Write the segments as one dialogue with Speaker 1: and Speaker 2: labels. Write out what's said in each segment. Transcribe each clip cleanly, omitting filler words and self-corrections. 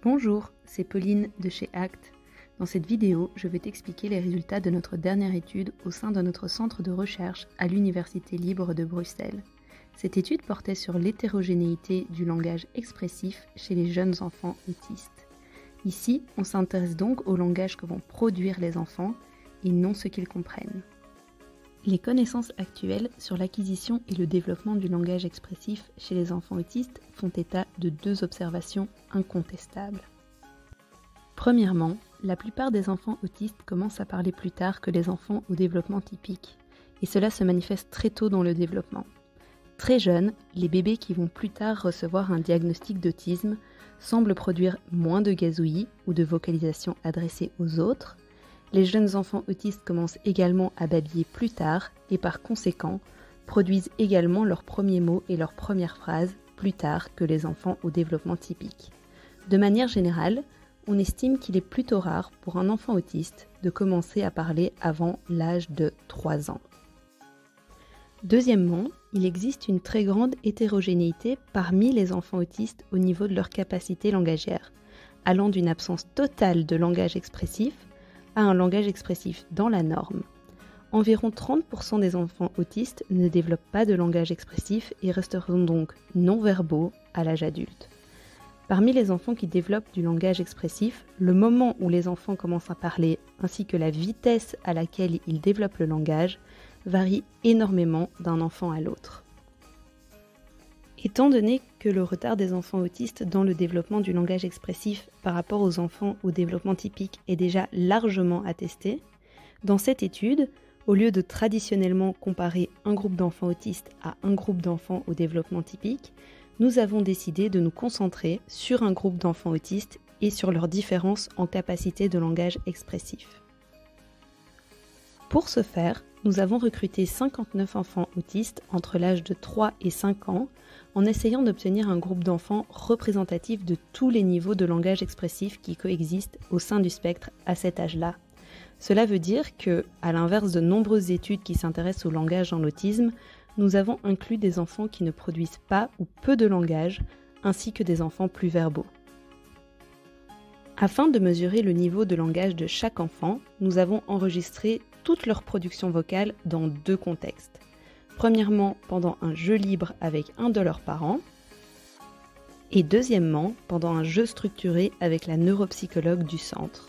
Speaker 1: Bonjour, c'est Pauline de chez ACT. Dans cette vidéo, je vais t'expliquer les résultats de notre dernière étude au sein de notre centre de recherche à l'Université libre de Bruxelles. Cette étude portait sur l'hétérogénéité du langage expressif chez les jeunes enfants autistes. Ici, on s'intéresse donc au langage que vont produire les enfants et non ce qu'ils comprennent. Les connaissances actuelles sur l'acquisition et le développement du langage expressif chez les enfants autistes font état de deux observations incontestables. Premièrement, la plupart des enfants autistes commencent à parler plus tard que les enfants au développement typique, et cela se manifeste très tôt dans le développement. Très jeunes, les bébés qui vont plus tard recevoir un diagnostic d'autisme semblent produire moins de gazouillis ou de vocalisation adressée aux autres. Les jeunes enfants autistes commencent également à babiller plus tard et par conséquent produisent également leurs premiers mots et leurs premières phrases plus tard que les enfants au développement typique. De manière générale, on estime qu'il est plutôt rare pour un enfant autiste de commencer à parler avant l'âge de 3 ans. Deuxièmement, il existe une très grande hétérogénéité parmi les enfants autistes au niveau de leur capacité langagière, allant d'une absence totale de langage expressif à un langage expressif dans la norme. Environ 30% des enfants autistes ne développent pas de langage expressif et resteront donc non-verbaux à l'âge adulte. Parmi les enfants qui développent du langage expressif, le moment où les enfants commencent à parler ainsi que la vitesse à laquelle ils développent le langage varie énormément d'un enfant à l'autre. Étant donné que le retard des enfants autistes dans le développement du langage expressif par rapport aux enfants au développement typique est déjà largement attesté, dans cette étude, au lieu de traditionnellement comparer un groupe d'enfants autistes à un groupe d'enfants au développement typique, nous avons décidé de nous concentrer sur un groupe d'enfants autistes et sur leurs différences en capacité de langage expressif. Pour ce faire, nous avons recruté 59 enfants autistes entre l'âge de 3 et 5 ans en essayant d'obtenir un groupe d'enfants représentatif de tous les niveaux de langage expressif qui coexistent au sein du spectre à cet âge-là. Cela veut dire que, à l'inverse de nombreuses études qui s'intéressent au langage dans l'autisme, nous avons inclus des enfants qui ne produisent pas ou peu de langage, ainsi que des enfants plus verbaux. Afin de mesurer le niveau de langage de chaque enfant, nous avons enregistré toute leur production vocale dans deux contextes. Premièrement, pendant un jeu libre avec un de leurs parents, et deuxièmement, pendant un jeu structuré avec la neuropsychologue du centre.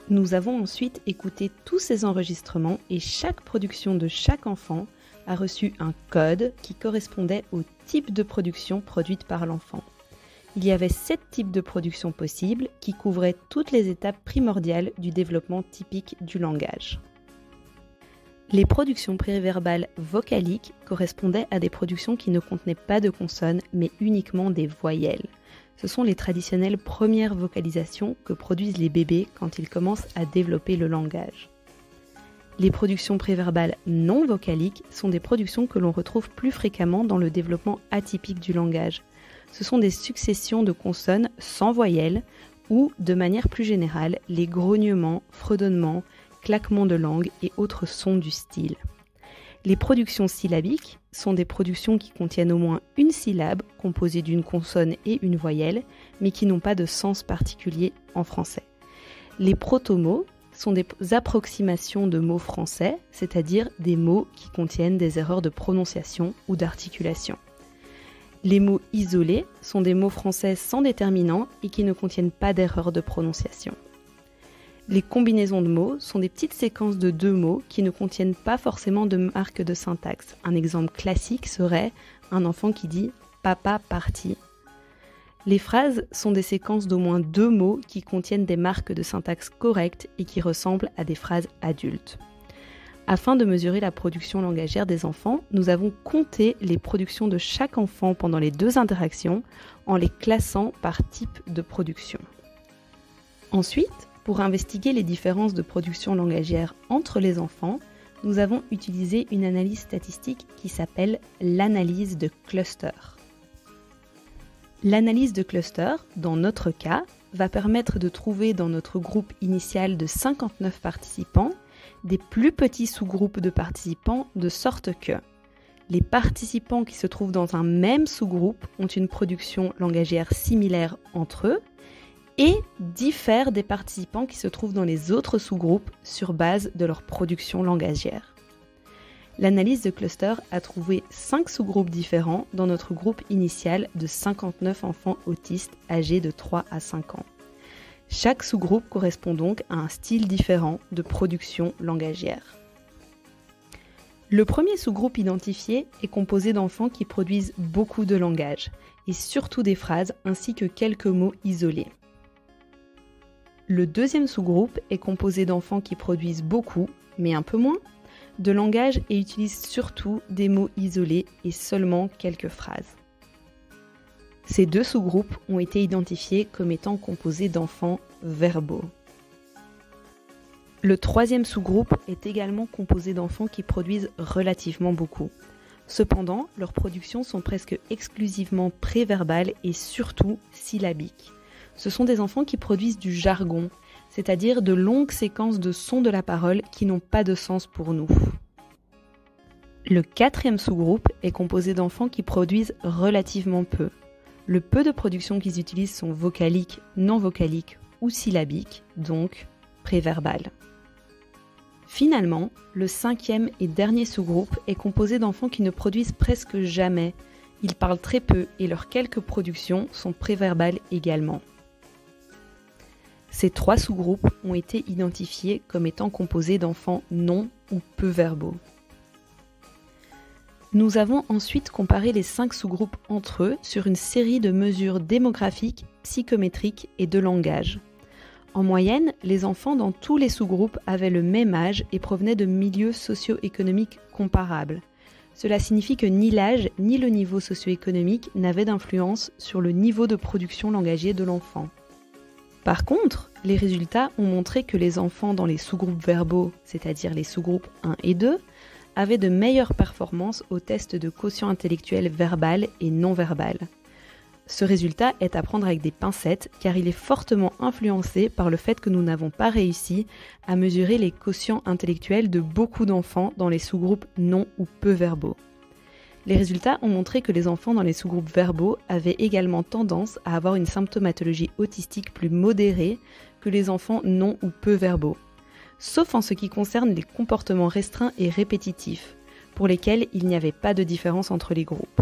Speaker 1: Nous avons ensuite écouté tous ces enregistrements et chaque production de chaque enfant a reçu un code qui correspondait au type de production produite par l'enfant. Il y avait 7 types de production possibles qui couvraient toutes les étapes primordiales du développement typique du langage. Les productions préverbales vocaliques correspondaient à des productions qui ne contenaient pas de consonnes mais uniquement des voyelles. Ce sont les traditionnelles premières vocalisations que produisent les bébés quand ils commencent à développer le langage. Les productions préverbales non vocaliques sont des productions que l'on retrouve plus fréquemment dans le développement atypique du langage. Ce sont des successions de consonnes sans voyelles ou, de manière plus générale, les grognements, fredonnements, claquements de langue et autres sons du style. Les productions syllabiques sont des productions qui contiennent au moins une syllabe composée d'une consonne et une voyelle, mais qui n'ont pas de sens particulier en français. Les protomots sont des approximations de mots français, c'est-à-dire des mots qui contiennent des erreurs de prononciation ou d'articulation. Les mots isolés sont des mots français sans déterminant et qui ne contiennent pas d'erreurs de prononciation. Les combinaisons de mots sont des petites séquences de deux mots qui ne contiennent pas forcément de marque de syntaxe. Un exemple classique serait un enfant qui dit « papa parti ». Les phrases sont des séquences d'au moins 2 mots qui contiennent des marques de syntaxe correctes et qui ressemblent à des phrases adultes. Afin de mesurer la production langagière des enfants, nous avons compté les productions de chaque enfant pendant les 2 interactions en les classant par type de production. Ensuite, pour investiguer les différences de production langagière entre les enfants, nous avons utilisé une analyse statistique qui s'appelle l'analyse de cluster. L'analyse de cluster, dans notre cas, va permettre de trouver dans notre groupe initial de 59 participants des plus petits sous-groupes de participants de sorte que les participants qui se trouvent dans un même sous-groupe ont une production langagière similaire entre eux et diffèrent des participants qui se trouvent dans les autres sous-groupes sur base de leur production langagière. L'analyse de cluster a trouvé 5 sous-groupes différents dans notre groupe initial de 59 enfants autistes âgés de 3 à 5 ans. Chaque sous-groupe correspond donc à un style différent de production langagière. Le premier sous-groupe identifié est composé d'enfants qui produisent beaucoup de langage, et surtout des phrases ainsi que quelques mots isolés. Le deuxième sous-groupe est composé d'enfants qui produisent beaucoup, mais un peu moins, de langage et utilisent surtout des mots isolés et seulement quelques phrases. Ces deux sous-groupes ont été identifiés comme étant composés d'enfants verbaux. Le troisième sous-groupe est également composé d'enfants qui produisent relativement beaucoup. Cependant, leurs productions sont presque exclusivement préverbales et surtout syllabiques. Ce sont des enfants qui produisent du jargon, c'est-à-dire de longues séquences de sons de la parole qui n'ont pas de sens pour nous. Le quatrième sous-groupe est composé d'enfants qui produisent relativement peu. Le peu de productions qu'ils utilisent sont vocaliques, non vocaliques ou syllabiques, donc préverbales. Finalement, le cinquième et dernier sous-groupe est composé d'enfants qui ne produisent presque jamais. Ils parlent très peu et leurs quelques productions sont préverbales également. Ces 3 sous-groupes ont été identifiés comme étant composés d'enfants non ou peu verbaux. Nous avons ensuite comparé les 5 sous-groupes entre eux sur une série de mesures démographiques, psychométriques et de langage. En moyenne, les enfants dans tous les sous-groupes avaient le même âge et provenaient de milieux socio-économiques comparables. Cela signifie que ni l'âge ni le niveau socio-économique n'avaient d'influence sur le niveau de production langagier de l'enfant. Par contre, les résultats ont montré que les enfants dans les sous-groupes verbaux, c'est-à-dire les sous-groupes 1 et 2, avaient de meilleures performances au test de quotient intellectuel verbal et non verbal. Ce résultat est à prendre avec des pincettes car il est fortement influencé par le fait que nous n'avons pas réussi à mesurer les quotients intellectuels de beaucoup d'enfants dans les sous-groupes non ou peu verbaux. Les résultats ont montré que les enfants dans les sous-groupes verbaux avaient également tendance à avoir une symptomatologie autistique plus modérée que les enfants non ou peu verbaux, sauf en ce qui concerne les comportements restreints et répétitifs, pour lesquels il n'y avait pas de différence entre les groupes.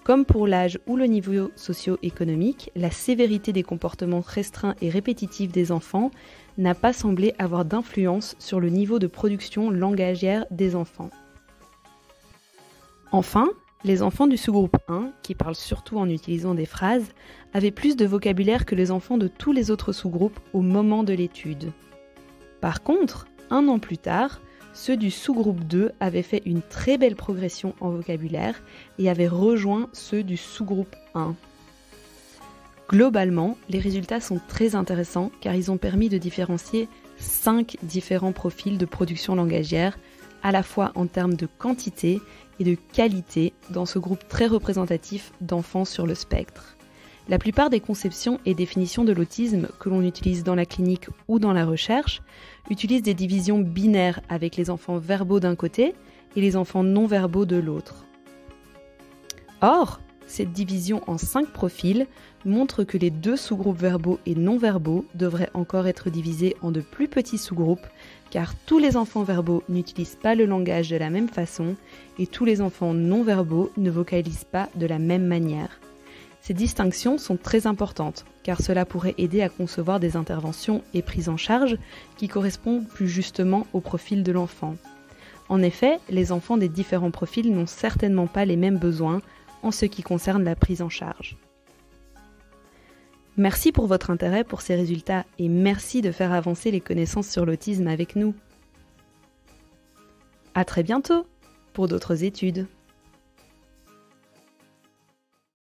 Speaker 1: Comme pour l'âge ou le niveau socio-économique, la sévérité des comportements restreints et répétitifs des enfants n'a pas semblé avoir d'influence sur le niveau de production langagière des enfants. Enfin, les enfants du sous-groupe 1, qui parlent surtout en utilisant des phrases, avaient plus de vocabulaire que les enfants de tous les autres sous-groupes au moment de l'étude. Par contre, 1 an plus tard, ceux du sous-groupe 2 avaient fait une très belle progression en vocabulaire et avaient rejoint ceux du sous-groupe 1. Globalement, les résultats sont très intéressants car ils ont permis de différencier 5 différents profils de production langagière, à la fois en termes de quantité et de qualité dans ce groupe très représentatif d'enfants sur le spectre. La plupart des conceptions et définitions de l'autisme que l'on utilise dans la clinique ou dans la recherche utilisent des divisions binaires avec les enfants verbaux d'un côté et les enfants non-verbaux de l'autre. Or, cette division en 5 profils montre que les 2 sous-groupes verbaux et non-verbaux devraient encore être divisés en de plus petits sous-groupes car tous les enfants verbaux n'utilisent pas le langage de la même façon et tous les enfants non-verbaux ne vocalisent pas de la même manière. Ces distinctions sont très importantes car cela pourrait aider à concevoir des interventions et prises en charge qui correspondent plus justement au profil de l'enfant. En effet, les enfants des différents profils n'ont certainement pas les mêmes besoins en ce qui concerne la prise en charge. Merci pour votre intérêt pour ces résultats et merci de faire avancer les connaissances sur l'autisme avec nous. À très bientôt pour d'autres études.